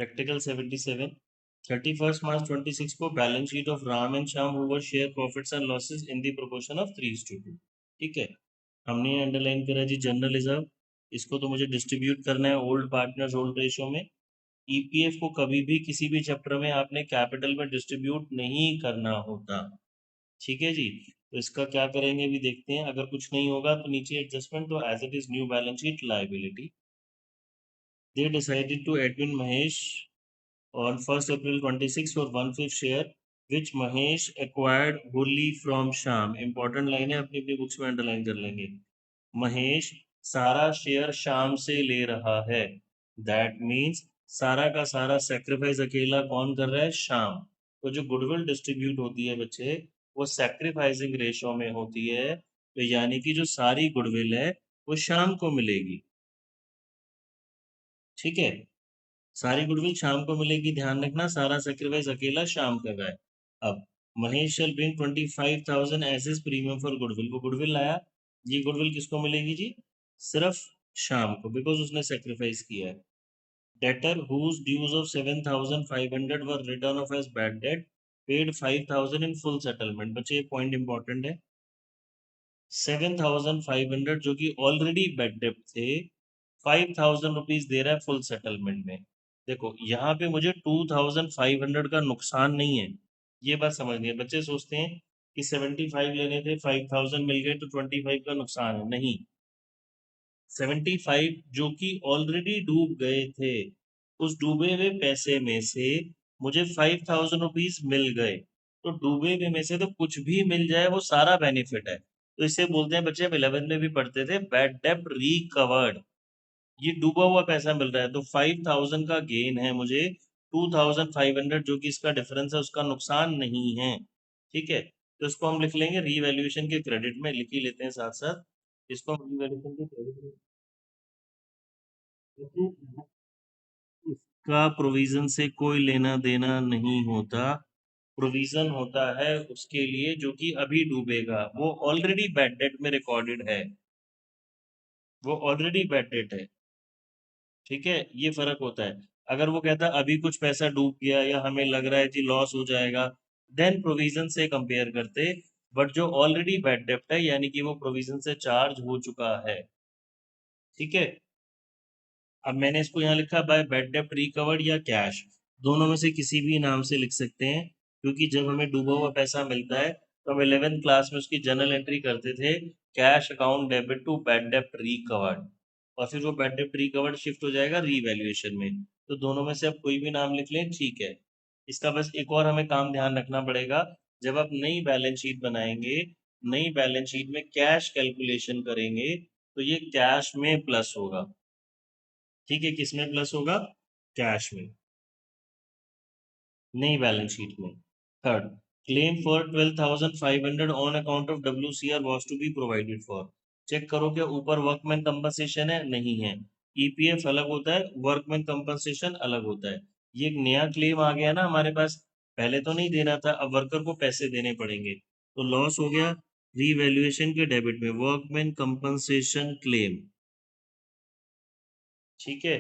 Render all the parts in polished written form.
Practical 77 31 मार्च 26 को balance sheet of Ram and Shyam who were share profits and losses in the proportion of 3:2। ठीक है, हमने underline करा जी general reserve, इसको तो मुझे डिस्ट्रीब्यूट करना है ओल्ड पार्टनर्स ओल्ड रेशियो में। ईपीएफ को कभी भी किसी भी चैप्टर में आपने कैपिटल में डिस्ट्रीब्यूट नहीं करना होता। ठीक है जी, तो इसका क्या करेंगे भी देखते हैं। अगर कुछ नहीं होगा तो नीचे एडजस्टमेंट, तो as it is new balance sheet liability. They decided to admin Mahesh on 1st April 26 for 1/5 share which Mahesh acquired wholly from Sham। Important line है, अपनी अपनी बुक्स में अंडरलाइन कर लेंगे। महेश सारा शेयर शाम से ले रहा है, दैट मीन्स सारा का सारा सेक्रीफाइस अकेला कौन कर रहा है? शाम। तो जो गुडविल डिस्ट्रीब्यूट होती है बच्चे, वो सेक्रीफाइसिंग रेशो में होती है, तो यानी कि जो सारी गुडविल है वो शाम को मिलेगी। ठीक है, सारी गुडविल शाम को मिलेगी, ध्यान रखना सारा सेक्रीफाइस अकेला शाम कर रहा है। अब Mahesh shall bring 25,000 as his premium for goodwill, वो गुडविल लाया, ये गुडविल किसको मिलेगी जी? सिर्फ शाम को, बिकॉज उसने सेक्रीफाइस किया है। Debtor whose dues of 7,500 were written off as bad debt paid 5,000 in full settlement. बच्चे ये पॉइंट इंपॉर्टेंट है, 7,500 जो कि ऑलरेडी बैड डेट थे, 5,000 रुपीज दे रहा है फुल सेटलमेंट में। देखो यहाँ पे मुझे 2,500 का नुकसान नहीं है, ये बात समझनी है। बच्चे सोचते हैं कि 75 लेने थे, 5,000 मिल गए तो 25 का नुकसान है। नहीं, 75 जो कि ऑलरेडी डूब गए थे, उस डूबे हुए पैसे में से मुझे 5,000 रुपीज मिल गए, तो डूबे हुए में से तो कुछ भी मिल जाए वो सारा बेनिफिट है। तो इसे बोलते हैं, बच्चे हम 11 में भी पढ़ते थे, बैड डेब्ट रिकवर्ड। ये डूबा हुआ पैसा मिल रहा है, तो 5,000 का गेन है मुझे, 2,500 जो कि इसका डिफरेंस है उसका नुकसान नहीं है। ठीक है, तो इसको हम लिख लेंगे रीवैल्यूएशन के क्रेडिट में, लिख ही लेते हैं साथ साथ इसको हम रीवैल्यूएशन के क्रेडिट में। क्योंकि इसका प्रोविजन से कोई लेना देना नहीं होता, प्रोविजन होता है उसके लिए जो कि अभी डूबेगा, वो ऑलरेडी बैड डेट में रिकॉर्डेड है, वो ऑलरेडी बैड डेट है। ठीक है, ये फर्क होता है। अगर वो कहता अभी कुछ पैसा डूब गया या हमें लग रहा है कि लॉस हो जाएगा, देन प्रोविजन से कंपेयर करते, बट जो ऑलरेडी बैड डेप्ट है यानी कि वो प्रोविजन से चार्ज हो चुका है। ठीक है, अब मैंने इसको यहाँ लिखा बाय बैड डेप्ट रिकवर्ड या कैश, दोनों में से किसी भी नाम से लिख सकते हैं, क्योंकि जब हमें डूबा हुआ पैसा मिलता है तो हम 11th क्लास में उसकी जर्नल एंट्री करते थे, cash account debit to bad डेप्ट रिकवर्ड, और फिर वो बैड डेप्ट रिकवर्ड शिफ्ट हो जाएगा रीवैल्यूएशन में। तो दोनों में से आप कोई भी नाम लिख लें, ठीक है। इसका बस एक और हमें काम ध्यान रखना पड़ेगा, जब आप नई बैलेंस शीट बनाएंगे, नई बैलेंस शीट में कैश कैलकुलेशन करेंगे, तो ये कैश में प्लस होगा। ठीक है, किसमें प्लस होगा? कैश में, नई बैलेंस शीट में। Third, claim for 12,500 on account of WCR was to be provided for. Check करो क्या ऊपर वर्कमैन कंपनसेशन है? नहीं है। ईपीएफ अलग होता है, वर्कमैन कंपनसेशन अलग होता है। ये एक नया क्लेम आ गया ना हमारे पास, पहले तो नहीं देना था, अब वर्कर को पैसे देने पड़ेंगे, तो लॉस हो गया रीवैल्यूएशन के डेबिट में, वर्कमैन कंपनसेशन क्लेम। ठीक है,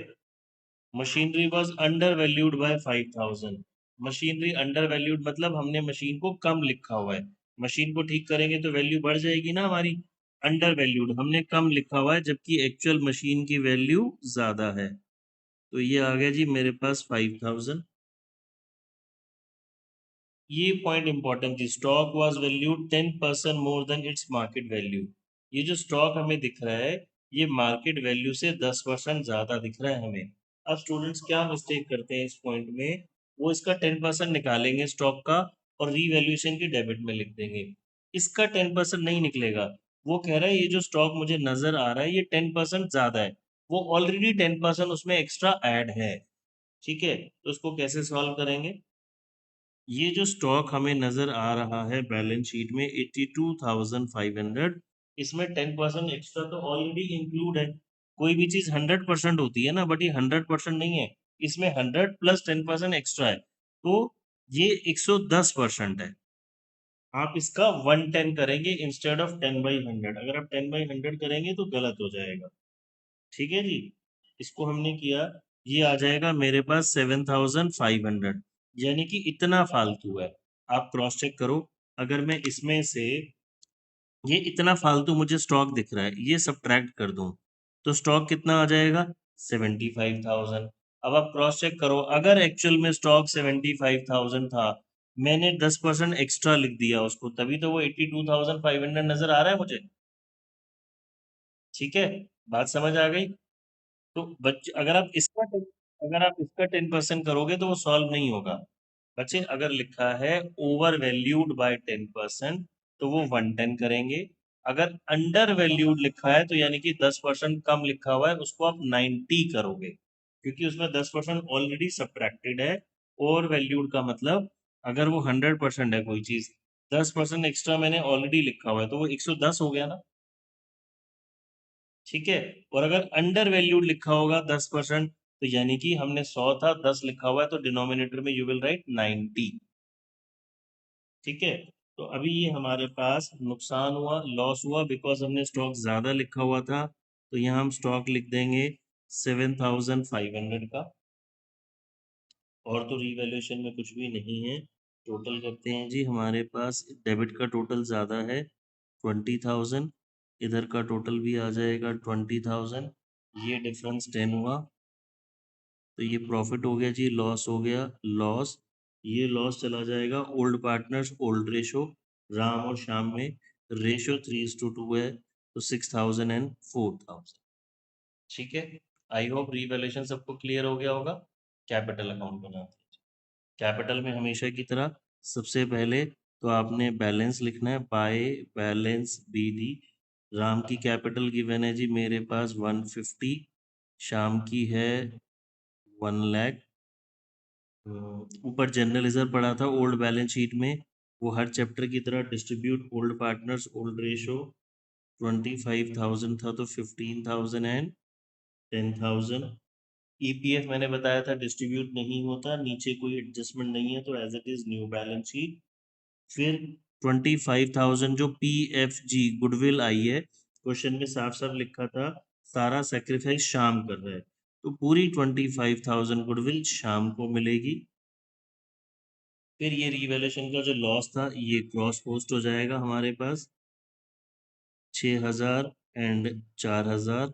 machinery was under valued bye 5,000। Machinery under valued मतलब हमने मशीन को कम लिखा हुआ है, मशीन को ठीक करेंगे तो वैल्यू बढ़ जाएगी ना हमारी। अंडर वैल्यूड हमने कम लिखा हुआ है, जबकि एक्चुअल मशीन की वैल्यू ज्यादा है, तो ये आ गया जी मेरे पास 5,000। ये पॉइंट इंपॉर्टेंट थी, stock was valued 10% more than its market value. ये जो स्टॉक हमें दिख रहा है, ये मार्केट वैल्यू से 10% ज्यादा दिख रहा है हमें। अब स्टूडेंट्स क्या मिस्टेक करते हैं इस पॉइंट में, वो इसका 10% निकालेंगे स्टॉक का और रीवैल्यूएशन की डेबिट में लिख देंगे। इसका 10% नहीं निकलेगा, वो कह रहा है ये जो स्टॉक मुझे नजर आ रहा है ये 10% ज्यादा है, वो ऑलरेडी 10% उसमें एक्स्ट्रा ऐड है। ठीक है, तो उसको कैसे सॉल्व करेंगे? ये जो स्टॉक हमें नजर आ रहा है बैलेंस शीट में 82,500, इसमें 10% एक्स्ट्रा तो ऑलरेडी इंक्लूड है। कोई भी चीज 100% होती है ना, बट ये 100% नहीं है, इसमें 100 प्लस 10% एक्स्ट्रा है, तो ये 110% है। आप इसका 110 करेंगे इंस्टेड ऑफ 10/100, अगर आप 10/100 करेंगे तो गलत हो जाएगा। ठीक है जी, इसको हमने किया, ये आ जाएगा मेरे पास 7,500, यानी कि इतना फालतू है। आप क्रॉस चेक करो, अगर मैं इसमें से ये इतना फालतू मुझे स्टॉक दिख रहा है, ये सब्ट्रैक्ट कर दूं तो स्टॉक कितना आ जाएगा? 75,000। अब आप क्रॉस चेक करो, अगर एक्चुअल में स्टॉक 75,000 था, मैंने 10% एक्स्ट्रा लिख दिया उसको, तभी तो वो 82,500 नजर आ रहा है मुझे। ठीक है, बात समझ आ गई? तो बच्चे, अगर आप इसका 10% करोगे तो वो सॉल्व नहीं होगा। बच्चे, अगर लिखा है ओवर वैल्यूड बाय 10%, तो वो 110 करेंगे। अगर अंडर वैल्यूड लिखा है, तो यानी कि 10% कम लिखा हुआ है, उसको आप 90 करोगे, क्योंकि उसमें 10% ऑलरेडी सब्ट्रैक्टेड है। ओवर वैल्यूड का मतलब, अगर वो 100% है कोई चीज, 10% एक्स्ट्रा मैंने ऑलरेडी लिखा हुआ है, तो वो 110 हो गया ना। ठीक है, और अगर अंडर वैल्यूड लिखा होगा 10%, तो यानी कि हमने 100 था, 10 लिखा हुआ है, तो डिनोमिनेटर में यू विल राइट 90। ठीक है, तो अभी ये हमारे पास नुकसान हुआ, लॉस हुआ, बिकॉज हमने स्टॉक ज्यादा लिखा हुआ था। तो यहाँ हम स्टॉक लिख देंगे 7,500 का। और तो रिवैल्यूएशन में कुछ भी नहीं है। टोटल करते हैं जी, हमारे पास डेबिट का टोटल ज़्यादा है 20,000, इधर का टोटल भी आ जाएगा 20,000, ये डिफरेंस 10 हुआ। तो ये प्रॉफिट हो गया जी, लॉस हो गया लॉस। ये लॉस चला जाएगा old partners old ratio, Ram और श्याम में रेशो 3:2 है, तो 6,000 एंड 4,000। ठीक है, आई होप रिवैल्यूएशन सबको क्लियर हो गया होगा। कैपिटल अकाउंट बनाते हैं। कैपिटल में हमेशा की तरह सबसे पहले तो आपने बैलेंस लिखना है, बाय बैलेंस बीडी। राम की कैपिटल गिवन है जी मेरे पास 150, श्याम की है 1 लाख। ऊपर जनरल रिजर्व पड़ा था ओल्ड बैलेंस शीट में, वो हर चैप्टर की तरह distribute old partners old ratio 25,000 था, तो 15,000 एंड 10,000। ईपीएफ मैंने बताया था डिस्ट्रीब्यूट नहीं होता, नीचे कोई एडजस्टमेंट नहीं है, तो as it is new balance sheet. फिर 25,000 जो पी एफ जी गुडविल आई है, क्वेश्चन में साफ साफ लिखा था सारा सेक्रीफाइस शाम कर रहा है, तो पूरी 25,000 गुडविल शाम को मिलेगी। फिर ये रिवैल्यूएशन का जो लॉस था, ये क्रॉस पोस्ट हो जाएगा हमारे पास 6,000 एंड 4,000।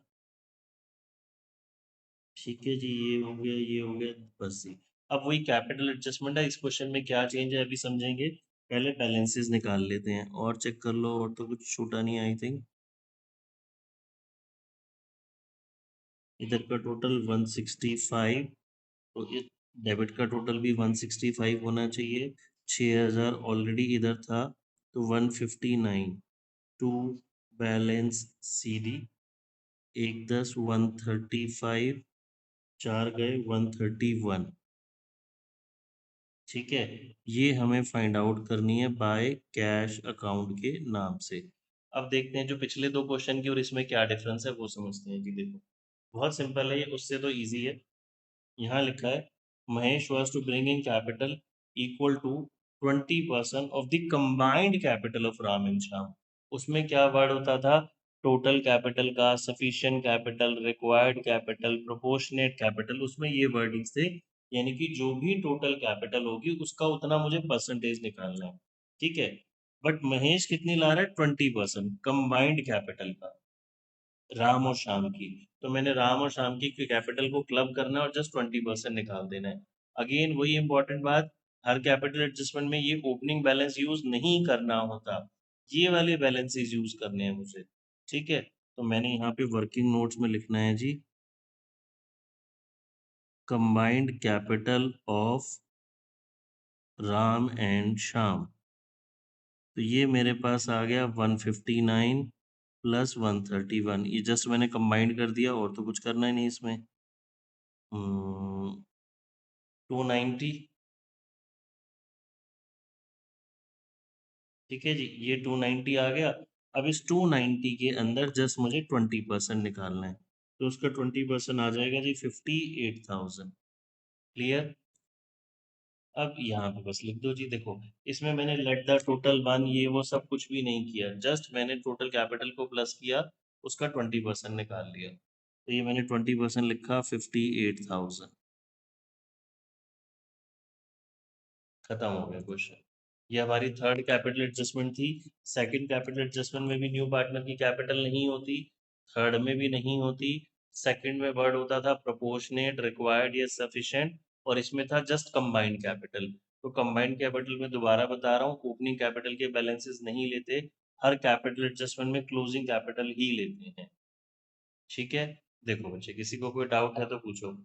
ठीक है जी, ये हो गया ये हो गया, बस ही। अब वही कैपिटल एडजस्टमेंट है, इस क्वेश्चन में क्या चेंज है अभी समझेंगे। पहले बैलेंसेस निकाल लेते हैं, और चेक कर लो, और तो कुछ छूटा नहीं आई थिंक। इधर का टोटल 165, तो इस डेबिट का टोटल भी 165 होना चाहिए। 6,000 ऑलरेडी इधर था, तो 159 टू बैलेंस सी डी। एक 10 135, चार गए 131। ठीक है, ये हमें फाइंड आउट करनी है बाय कैश अकाउंट के नाम से। अब देखते हैं जो पिछले दो क्वेश्चन की और इसमें क्या डिफरेंस है, वो समझते हैं कि देखो, बहुत सिंपल है ये, उससे तो इजी है। यहाँ लिखा है Mahesh was to bring in capital equal to 20% of the combined capital of Ram and Shyam. उसमें क्या वर्ड होता था? टोटल कैपिटल का, sufficient capital, required capital, proportionate capital, उसमें ये वर्डिंग्स थे। यानी कि जो भी टोटल कैपिटल होगी उसका उतना मुझे परसेंटेज निकालना है। ठीक है, बट महेश कितनी ला रहा है? 20% कंबाइंड कैपिटल का, राम और श्याम की। तो मैंने राम और श्याम की कैपिटल को क्लब करना है और जस्ट 20% निकाल देना है। अगेन वही इंपॉर्टेंट बात, हर कैपिटल एडजस्टमेंट में ये ओपनिंग बैलेंस यूज नहीं करना होता, ये वाले बैलेंसेस यूज करने हैं मुझे। ठीक है, तो मैंने यहाँ पे वर्किंग नोट्स में लिखना है जी, combined capital of Ram and Shyam. तो ये मेरे पास आ गया 159 प्लस 131, ये जस्ट मैंने कंबाइंड कर दिया, और तो कुछ करना ही नहीं इसमें। 290। ठीक है जी, ये 290 आ गया। अब इस 290 के अंदर जस्ट मुझे 20% निकालना है, तो उसका 20% आ जाएगा जी 58,000। क्लियर? अब यहाँ पे बस लिख दो जी, देखो इसमें मैंने लेट द टोटल वन ये वो सब कुछ भी नहीं किया, जस्ट मैंने टोटल कैपिटल को प्लस किया, उसका 20% निकाल लिया। तो ये मैंने 20% लिखा, 58,000। खत्म हो गया क्वेश्चन। ये हमारी थर्ड कैपिटल एडजस्टमेंट थी। सेकंड कैपिटल एडजस्टमेंट में भी न्यू पार्टनर की कैपिटल नहीं होती, थर्ड में भी नहीं होती। सेकंड में वर्ड होता था प्रोपोर्शनेट, रिक्वायर्ड या सफिशिएंट, और इसमें था जस्ट कंबाइंड कैपिटल। तो कंबाइंड कैपिटल में दोबारा बता रहा हूँ, ओपनिंग कैपिटल के बैलेंसेस नहीं लेते, हर कैपिटल एडजस्टमेंट में क्लोजिंग कैपिटल ही लेते हैं। ठीक है, देखो बच्चे, किसी को कोई डाउट है तो पूछो।